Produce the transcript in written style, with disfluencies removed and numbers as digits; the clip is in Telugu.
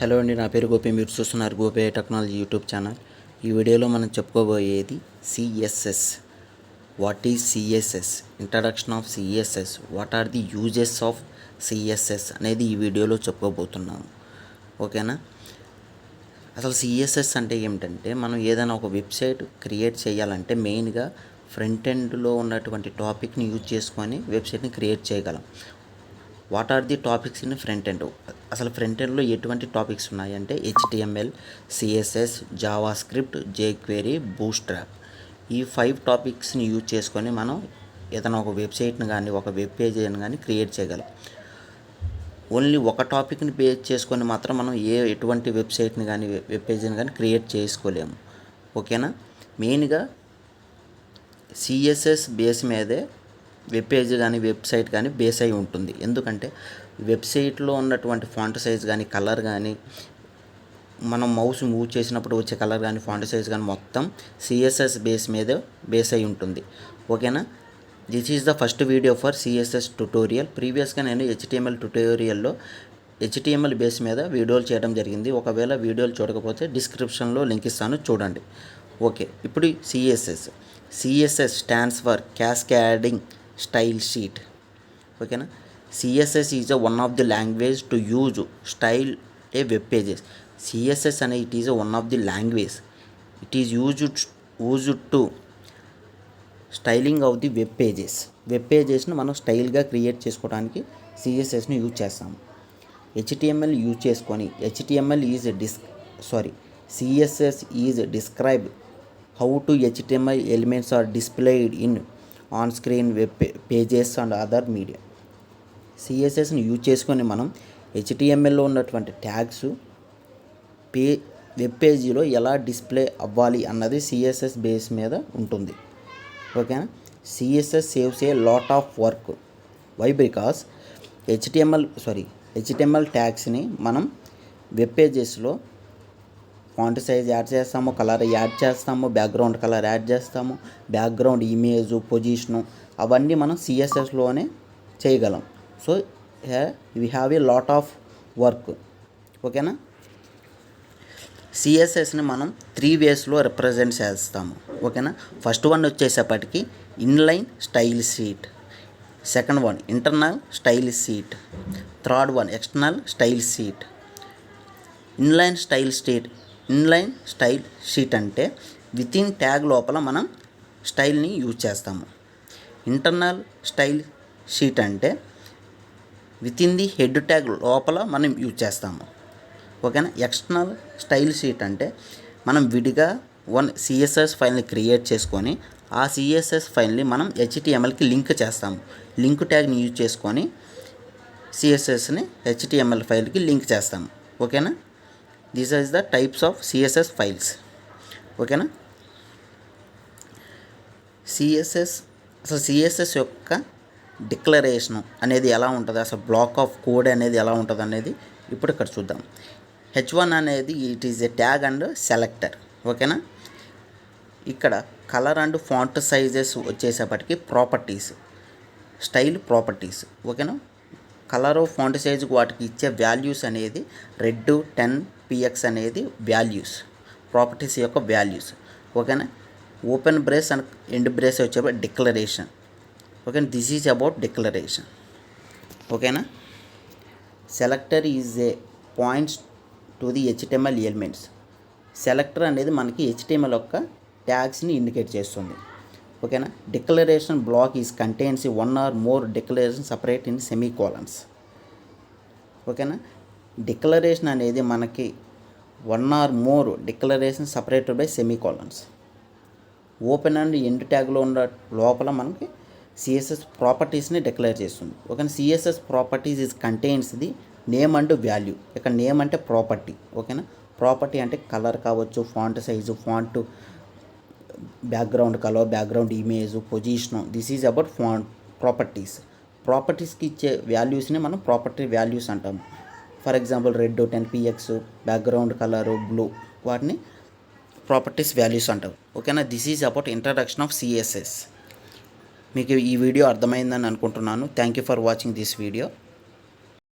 హలో అండి, నా పేరు గోపి. మీరు చూస్తున్నారు గోపి టెక్నాలజీ యూట్యూబ్ ఛానల్. ఈ వీడియోలో మనం చెప్పుకోబోయేది CSS. What is CSS, introduction of CSS, what are the uses of CSS అనేది ఈ వీడియోలో చెప్పుకోబోతున్నాము. ఓకేనా? అసలు సిఎస్ఎస్ అంటే ఏమిటంటే, మనం ఏదైనా ఒక వెబ్సైట్ క్రియేట్ చేయాలంటే మెయిన్గా ఫ్రంట్ ఎండ్లో ఉన్నటువంటి టాపిక్ని యూజ్ చేసుకొని వెబ్సైట్ని క్రియేట్ చేయగలం. What are the topics in front end? అసలు ఫ్రంట్ ఎండ్లో ఎటువంటి టాపిక్స్ ఉన్నాయంటే HTML, CSS, JavaScript, jQuery, Bootstrap. ఈ 5 టాపిక్స్ని యూజ్ చేసుకొని మనం ఏదైనా ఒక వెబ్సైట్ని కానీ ఒక వెబ్ పేజీని కానీ క్రియేట్ చేయగలం. ఓన్లీ ఒక టాపిక్ని బేస్ చేసుకొని మాత్రం మనం ఎటువంటి వెబ్సైట్ని కానీ వెబ్ పేజీని కానీ క్రియేట్ చేసుకోలేము. ఓకేనా? మెయిన్గా సిఎస్ఎస్ బేస్ మీదే వెబ్ పేజ్ కానీ వెబ్సైట్ కానీ బేస్ అయి ఉంటుంది. ఎందుకంటే వెబ్సైట్లో ఉన్నటువంటి ఫాంట్ సైజ్ కానీ కలర్ కానీ మనం మౌస్ మూవ్ చేసినప్పుడు వచ్చే కలర్ కానీ ఫాంట్ సైజ్ కానీ మొత్తం సిఎస్ఎస్ బేస్ మీద బేస్ అయి ఉంటుంది. ఓకేనా? This is the first video for CSS tutorial. ప్రీవియస్గా నేను HTML ట్యుటోరియల్లో HTML బేస్ మీద వీడియోలు చేయడం జరిగింది. ఒకవేళ వీడియోలు చూడకపోతే డిస్క్రిప్షన్లో లింక్ ఇస్తాను, చూడండి. ఓకే, ఇప్పుడు CSS stands for cascading style sheet. ఓకేనా? CSS is one of the language to use style a web pages. CSS అనే it is one of the language. It is used to styling of the web pages. Web పేజెస్ని మనం స్టైల్గా క్రియేట్ చేసుకోవడానికి సిఎస్ఎస్ని యూజ్ చేస్తాము. HTML యూజ్ చేసుకొని CSS is describe how to HTML elements are displayed in on screen web pages and other media. సిఎస్ఎస్ని use చేసుకొని మనం HTMLలో ఉన్నటువంటి ట్యాగ్స్ వెబ్ పేజీలో ఎలా డిస్ప్లే అవ్వాలి అన్నది సిఎస్ఎస్ బేస్ మీద ఉంటుంది. ఓకేనా? CSS saves a lot of work. Why? Because HTML ట్యాగ్స్ని మనం వెబ్ పేజెస్లో ఫాంట్ సైజ్ యాడ్ చేస్తాము, కలర్ యాడ్ చేస్తాము, బ్యాక్గ్రౌండ్ కలర్ యాడ్ చేస్తాము, బ్యాక్గ్రౌండ్ ఇమేజ్, పొజిషను అవన్నీ మనం సిఎస్ఎస్లోనే చేయగలం. So we have a lot of work. ఓకేనా? సిఎస్ఎస్ని మనం 3 వేస్లో రిప్రజెంట్ చేస్తాము. ఓకేనా? ఫస్ట్ వన్ వచ్చేసేపటికి inline style sheet, second one internal style sheet, third one external style sheet. Inline style sheet అంటే వితిన్ ట్యాగ్ లోపల మనం స్టైల్ని యూజ్ చేస్తాము. ఇంటర్నల్ స్టైల్ షీట్ అంటే వితిన్ ది హెడ్ ట్యాగ్ లోపల మనం యూజ్ చేస్తాము. ఓకేనా? ఎక్స్టర్నల్ స్టైల్ షీట్ అంటే మనం విడిగా సిఎస్ఎస్ ఫైల్ని క్రియేట్ చేసుకొని ఆ సిఎస్ఎస్ ఫైల్ని మనం HTMLకి లింక్ చేస్తాము. లింక్ ట్యాగ్ని యూజ్ చేసుకొని సిఎస్ఎస్ని HTML ఫైల్కి లింక్ చేస్తాము. ఓకేనా? These is the types of CSS files. ఓకేనా? సిఎస్ఎస్ యొక్క డిక్లరేషన్ అనేది ఎలా ఉంటుంది, అసలు బ్లాక్ ఆఫ్ కోడ్ అనేది ఎలా ఉంటుంది అనేది ఇప్పుడు ఇక్కడ చూద్దాం. H1 అనేది it is a tag and selector. ఓకేనా? ఇక్కడ కలర్ అండ్ ఫాంట్ సైజెస్ వచ్చేసేపటికి ప్రాపర్టీస్, స్టైల్ ప్రాపర్టీస్. ఓకేనా? కలరు ఫాంట్ సైజుకి వాటికి ఇచ్చే వాల్యూస్ అనేది రెడ్ 10px అనేది వాల్యూస్, ప్రాపర్టీస్ యొక్క వాల్యూస్. ఓకేనా? Open brace and end brace వచ్చే declaration. Okay, this is about declaration. ఓకేనా? Selector is a points to the HTML elements. Selector అనేది మనకి HTML యొక్క ట్యాగ్స్ని ఇండికేట్ చేస్తుంది. ఓకేనా? Declaration block is contains 1 or more declaration separate in semicolons. ఓకేనా? డిక్లరేషన్ అనేది మనకి 1 or more declaration separated by semicolons. Open and end ట్యాగ్లో ఉన్న లోపల మనకి సిఎస్ఎస్ ప్రాపర్టీస్ని డిక్లేర్ చేస్తుంది. ఓకేనా? CSS properties is contains the name and value. ఇక్కడ నేమ్ అంటే ప్రాపర్టీ. ఓకేనా? ప్రాపర్టీ అంటే కలర్ కావచ్చు, font size, font, background colour, background image, position. This is about properties. ప్రాపర్టీస్కి ఇచ్చే వాల్యూస్ని మనం ప్రాపర్టీ వాల్యూస్ అంటాము. For example red 10px, background colour blue, వాటిని ప్రాపర్టీస్ వాల్యూస్ అంటారు. ఓకేనా? This is about introduction of CSS. మీకు ఈ వీడియో అర్థమైందని అనుకుంటున్నాను. Thank you for watching this video.